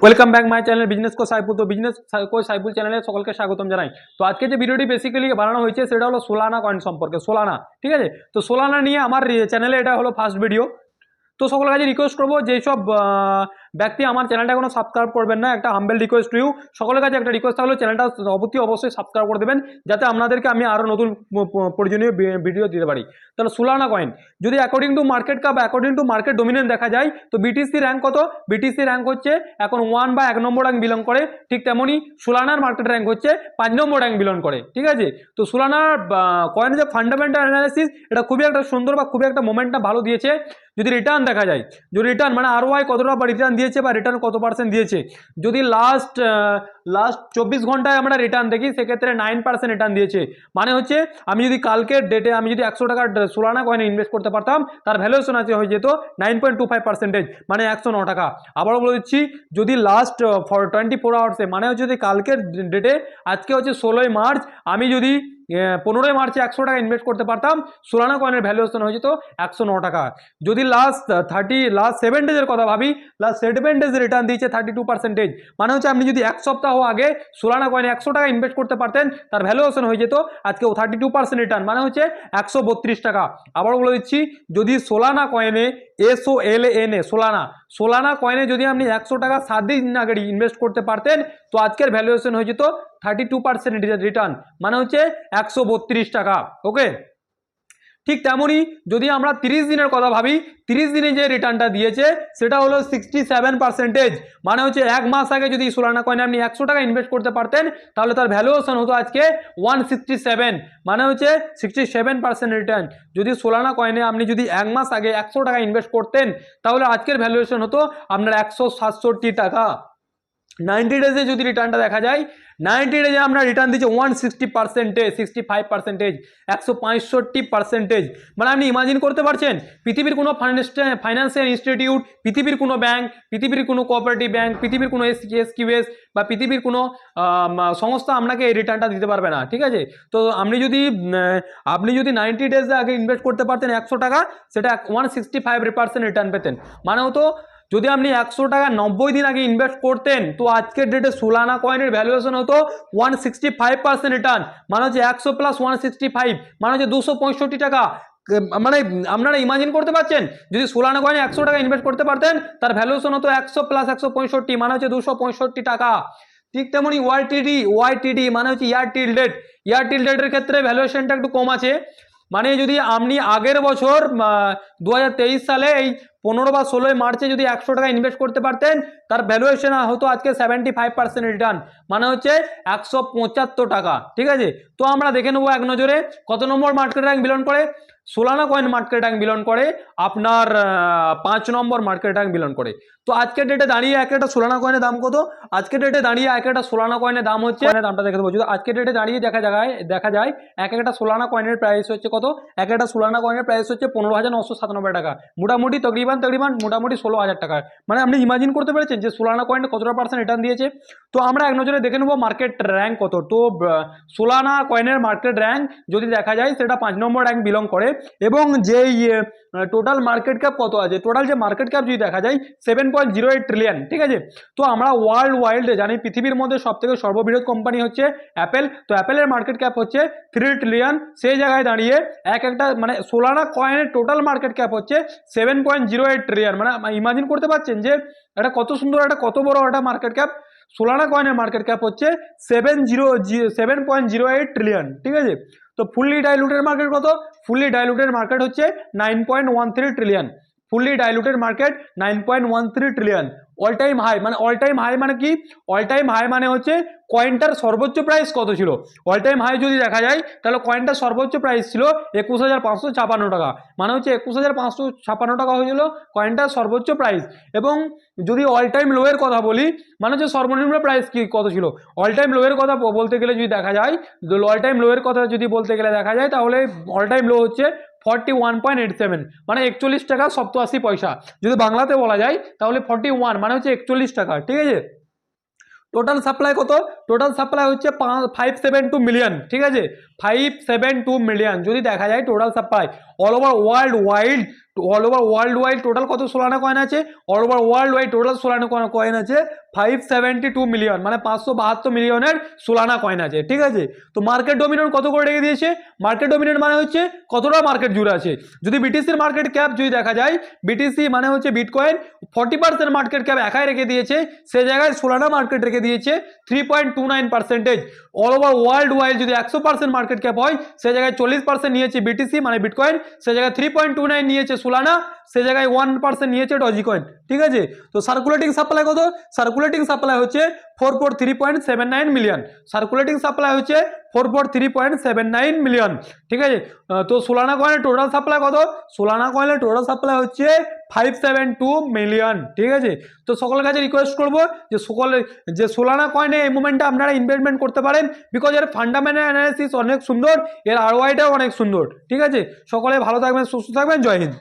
Welcome back my channel business কো সাইফুল। তো business কো সাইফুল চ্যানেলে সকলকে স্বাগতম জানাই। তো আজকে যে ভিডিওটি বেসিক্যালি বানানো হয়েছে সেটা হলো সোলানা কয়েন সম্পর্কে। সোলানা, ঠিক আছে। তো সোলানা নিয়ে আমার চ্যানেলে এটা হলো ফার্স্ট ভিডিও। তো সকলের কাছে রিকোয়েস্ট করবো, যেসব ব্যক্তি আমার চ্যানেলটা এখনো সাবস্ক্রাইব করবেন না, একটা হাম্বেল রিকোয়েস্ট টু ইউ, সকলের কাছে একটা রিকোয়েস্ট থাকলে চ্যানেলটা অবশ্যই সাবস্ক্রাইব করে দেবেন, যাতে আপনাদেরকে আমি আরও নতুন প্রয়োজনীয় ভিডিও দিতে পারি। তাহলে সোলানা কয়েন যদি according to market cap, according to market dominance দেখা যায়, তো বিটিসি র্যাঙ্ক কত? বিটিসি র্যাঙ্ক হচ্ছে এখন 1 বা 1 নম্বর র্যাঙ্ক বিলং করে। ঠিক তেমনই সোলানার মার্কেট র্যাঙ্ক হচ্ছে 5 নম্বর র্যাঙ্ক বিলং করে, ঠিক আছে। তো সোলানার কয়েনের যে ফান্ডামেন্টাল অ্যানালিসিস, এটা খুবই একটা সুন্দর বা খুবই একটা মোমেন্টটা ভালো দিয়েছে। যদি রিটার্ন দেখা যায়, যদি রিটার্ন মানে আরওআই কতটা বা রিটার্ন দিয়েছে বা রিটার্ন কত পার্সেন্ট দিয়েছে, যদি লাস্ট 24 ঘন্টায় আমরা রিটার্ন দেখি, সেক্ষেত্রে 9% রিটার্ন দিয়েছে। মানে হচ্ছে আমি যদি কালকের ডেটে আমি যদি 100 টাকার সোলানা কয়েনে ইনভেস্ট করতে পারতাম, তার ভ্যালুয়েশন আছে হয়ে যেত 9.25%, মানে 109 টাকা। আবারও বলে দিচ্ছি, যদি লাস্ট 24 আওয়ার্সে, মানে হচ্ছে যদি কালকের ডেটে, আজকে হচ্ছে 16ই মার্চ, আমি যদি 15ই মার্চে 100 টাকা ইনভেস্ট করতে পারতাম, সোলানা কয়েনের ভ্যালুয়েশন হয়ে যেত 109 টাকা। যদি লাস্ট 7 ডেজের কথা ভাবি, লাস্ট 7 ডেজে রিটার্ন দিয়েছে 32%। মানে হচ্ছে আপনি যদি এক সপ্তাহ আগে সোলানা কয়েনে 100 টাকা ইনভেস্ট করতে পারতেন, তার ভ্যালুয়েশন হয়ে যেত আজকেও 32% রিটার্ন, মানে হচ্ছে 132 টাকা। আবারও বলে দিচ্ছি, যদি সোলানা কয়েনে SOLANA সোলানা কয়েনে যদি আপনি 100 টাকা 7 দিন আগে ইনভেস্ট করতে পারতেন, তো আজকের ভ্যালুয়েশন হয়ে যেত 32% রিটার্ন, মানে হচ্ছে 132 টাকা। ওকে, ঠিক তেমনই যদি আমরা 30 দিনের কথা ভাবি, 30 দিনে যে রিটার্নটা দিয়েছে সেটা হলো 67%। মানে হচ্ছে এক মাস আগে যদি সোলানা কয়েনে আপনি 100 টাকা ইনভেস্ট করতে পারতেন, তাহলে তার ভ্যালুয়েশন হতো আজকে 167, মানে হচ্ছে 67% রিটার্ন। যদি সোলানা কয়েনে আপনি যদি এক মাস আগে 100 টাকা ইনভেস্ট করতেন, তাহলে আজকের ভ্যালুয়েশন হতো আপনার 167 টাকা। 90 ডেজে যদি রিটার্নটা দেখা যায়, 90 ডেজে আমরা রিটার্ন দিচ্ছি 160%, 65%, 165%। মানে আপনি ইমাজিন করতে পারছেন, পৃথিবীর কোনো ফাইন্যান্সিয়াল ইনস্টিটিউট, পৃথিবীর কোনো ব্যাংক, পৃথিবীর কোনো কোঅপারেটিভ ব্যাংক, পৃথিবীর কোনো SQS বা পৃথিবীর কোনো সংস্থা আপনাকে এই রিটার্নটা দিতে পারবে না, ঠিক আছে। তো আপনি যদি 90 ডেজ আগে ইনভেস্ট করতে পারতেন 100 টাকা, সেটা 165% রিটার্ন পেতেন। মানে হতো, যদি আপনি 100 টাকা 90 দিন আগে ইনভেস্ট করতেন, তো আজকের ডেটে সোলানা কয়েনের ভ্যালুয়েশন হতো 165% রিটার্ন, মানে হচ্ছে 100 প্লাস 165, মানে হচ্ছে 265 টাকা। মানে আপনারা ইমাজিন করতে পারছেন, যদি সোলানা কয়েনে 100 টাকা ইনভেস্ট করতে পারতেন, তার ভ্যালুয়েশন হতো 100 প্লাস 165, মানে হচ্ছে 265 টাকা। ঠিক তেমনি ওয়াইটিডি মানে হচ্ছে ইয়ার টিল ডেটের ক্ষেত্রে ভ্যালুয়েশনটা একটু কম আছে। মানে যদি আপনি আগের বছর 2023 সালে এই 15 বা 16 মার্চে যদি 100 টাকা ইনভেস্ট করতে পারতেন, তার ভ্যালুয়েশন হতো আজকে 75% রিটার্ন, মানে হচ্ছে 175 টাকা, ঠিক আছে। তো আমরা দেখে নেবো এক নজরে কত নম্বর মার্কেট র্যাঙ্ক বিলং করে। Solana coin market rank belong করে আপনার 5 নম্বর মার্কেট র্যাঙ্ক বিলং করে। তো আজকের ডেটে দাঁড়িয়ে এক একটা সোলানা কয়েনের দাম কত? আজকের ডেটে দাঁড়িয়ে এক একটা সোলানা কয়েনের দাম হচ্ছে, দামটা দেখে দেবো। যদি আজকের ডেটে দাঁড়িয়ে দেখা যায় এক একটা সোলানা কয়েনের প্রাইস হচ্ছে কত? এক একটা সোলানা কয়েনের প্রাইস হচ্ছে 15,997 টাকা, মোটামুটি তকরিবান মোটামুটি 16,000 টাকা। মানে আপনি ইমাজিন করতে পেরেছেন যে সোলানা কয়েনটা কতটা পার্সেন্ট রিটার্ন দিয়েছে। তো আমরা এক নজরে দেখে নেবো মার্কেট র্যাঙ্ক কত। তো সোলানা কয়েনের মার্কেট র্যাঙ্ক যদি দেখা যায়, সেটা 5 নম্বর র্যাঙ্ক বিলং করে। এবং যেই টোটাল মার্কেট ক্যাপ কত আছে, টোটাল যে মার্কেট ক্যাপ যদি দেখা যায় 7.08 ট্রিলিয়ন, ঠিক আছে। তো আমরা ওয়ার্ল্ড ওয়াইডে জানি পৃথিবীর মধ্যে সব থেকে সর্ববৃহৎ কোম্পানি হচ্ছে অ্যাপেল। তো অ্যাপেলের মার্কেট ক্যাপ হচ্ছে 3 ট্রিলিয়ন। সেই জায়গায় দাঁড়িয়ে এক একটা মানে সোলানা কয়েনের টোটাল মার্কেট ক্যাপ হচ্ছে 7.08 ট্রিলিয়ন। মানে ইমাজিন করতে পারছেন যে এটা কত সুন্দর, একটা কত বড় একটা মার্কেট ক্যাপ। সোলানা কয়েনের মার্কেট ক্যাপ হচ্ছে 7.08 ট্রিলিয়ন, ঠিক আছে। তো ফুললি ডাইলুটেড মার্কেট কত? ফুললি ডাইলুটেড মার্কেট হচ্ছে 9.13 trillion. Fully diluted market 9.13 trillion. All time high মানে কি? অল টাইম হাই মানে হচ্ছে কয়েনটার সর্বোচ্চ প্রাইস কত ছিল। অল টাইম হাই যদি দেখা যায়, তাহলে কয়েনটার সর্বোচ্চ প্রাইস ছিল 21,556 টাকা, মানে হচ্ছে 21,556 টাকা হয়েছিল কয়েনটার সর্বোচ্চ প্রাইস। এবং যদি অল টাইম লো এর কথা বলি, মানে হচ্ছে সর্বনিম্ন প্রাইস কি কত ছিল। অল টাইম লো এর কথা বলতে গেলে যদি দেখা যায়, অল টাইম লো এর কথা যদি বলতে গেলে দেখা যায়, তাহলে অল টাইম লো হচ্ছে 41.87, মানে 41 টাকা 87 পয়সা। যদি বাংলাতে বলা যায় তাহলে 41 মানে হচ্ছে 41 টাকা, ঠিক আছে। টোটাল সাপ্লাই কত? টোটাল সাপ্লাই হচ্ছে 572 মিলিয়ন, ঠিক আছে, 572 মিলিয়ন যদি দেখা যায় total supply all over world wide total কত সোলানা কয়েন আছে, all over world wide total Solana coin আছে 572 মিলিয়ন, মানে 572 মিলিয়নের সোলানা কয়েন আছে, ঠিক আছে। তো মার্কেট ডমিনেন্ট কত করে রেখে দিয়েছে, মার্কেট ডমিনেন্ট মানে হচ্ছে কতটা মার্কেট জুড়ে আছে। যদি বিটিসির মার্কেট ক্যাপ যদি দেখা যায়, বিটিসি মানে হচ্ছে বিটকয়েন 40% মার্কেট ক্যাপ একাই রেখে দিয়েছে, সে জায়গায় সোলানা মার্কেট রেখে দিয়েছে 3.29%। অল ওভার ওয়ার্ল্ড ওয়াইড যদি 100% মার্কেট ক্যাপ হয়, সে জায়গায় 40% নিয়েছে বিটিসি মানে বিটকয়েন, সে জায়গায় 3.29 নিয়েছে সোলানা, সে জায়গায় 1% নিয়েছে ডজি কয়েন, ঠিক আছে। তো সার্কুলেটিং সাপ্লাই কত, সার্কুলেটিং সাপ্লাই হচ্ছে 443.79 মিলিয়ন, সার্কুলেটিং সাপ্লাই হচ্ছে 443.79 মিলিয়ন, ঠিক আছে। তো সোলানা কয়েনের টোটাল সাপ্লাই কত, সোলানা কয়েনের টোটাল সাপ্লাই হচ্ছে 572 মিলিয়ন, ঠিক আছে। তো সকলের কাছে রিকোয়েস্ট করবো যে সোলানা কয়েনে এই মুভমেন্টে আপনারা ইনভেস্টমেন্ট করতে পারেন, বিকজ এর ফান্ডামেন্টাল অ্যানালিসিস অনেক সুন্দর, এর আরওআইটাও অনেক সুন্দর, ঠিক আছে। সকলে ভালো থাকবেন, সুস্থ থাকবেন, জয় হিন্দ।